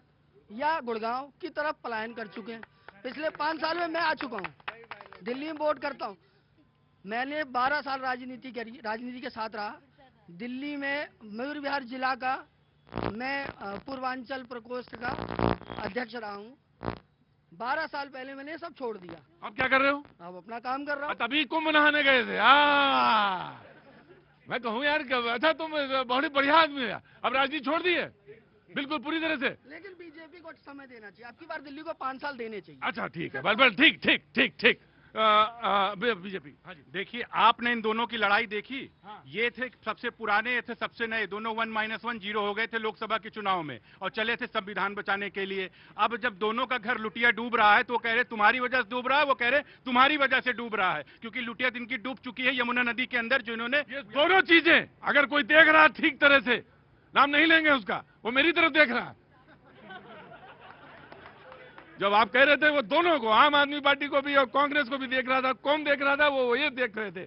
या गुड़गांव की तरफ पलायन कर चुके हैं। पिछले 5 साल में मैं आ चुका हूँ, दिल्ली में वोट करता हूँ। मैंने 12 साल राजनीति करी, राजनीति के साथ रहा। दिल्ली में मयूर विहार जिला का मैं पूर्वांचल प्रकोष्ठ का अध्यक्ष रहा हूँ। 12 साल पहले मैंने सब छोड़ दिया। अब क्या कर रहे हो? अब अपना काम कर रहा हूँ। तभी कुंभ नहाने गए थे। मैं कहूँ यार, अच्छा तुम बहुत बढ़िया आदमी है, अब राजनीति छोड़ दी है बिल्कुल पूरी तरह से। लेकिन बीजेपी को समय देना चाहिए, आपकी बार दिल्ली को 5 साल देने चाहिए। अच्छा ठीक है, बल ठीक। बीजेपी। हाँ जी, देखिए आपने इन दोनों की लड़ाई देखी। ये थे सबसे पुराने, ये थे सबसे नए, दोनों 1-1 0 हो गए थे लोकसभा के चुनाव में और चले थे संविधान बचाने के लिए। अब जब दोनों का घर लुटिया डूब रहा है तो वो कह रहे तुम्हारी वजह से डूब रहा है, वो कह रहे तुम्हारी वजह से डूब रहा है, क्योंकि लुटिया इनकी डूब चुकी है यमुना नदी के अंदर। जो इन्होंने दोनों चीजें, अगर कोई देख रहा ठीक तरह से, नाम नहीं लेंगे उसका, वो मेरी तरफ देख रहा है। जब आप कह रहे थे वो दोनों को, आम आदमी पार्टी को भी और कांग्रेस को भी देख रहा था, कौन देख रहा था? वो ये देख रहे थे।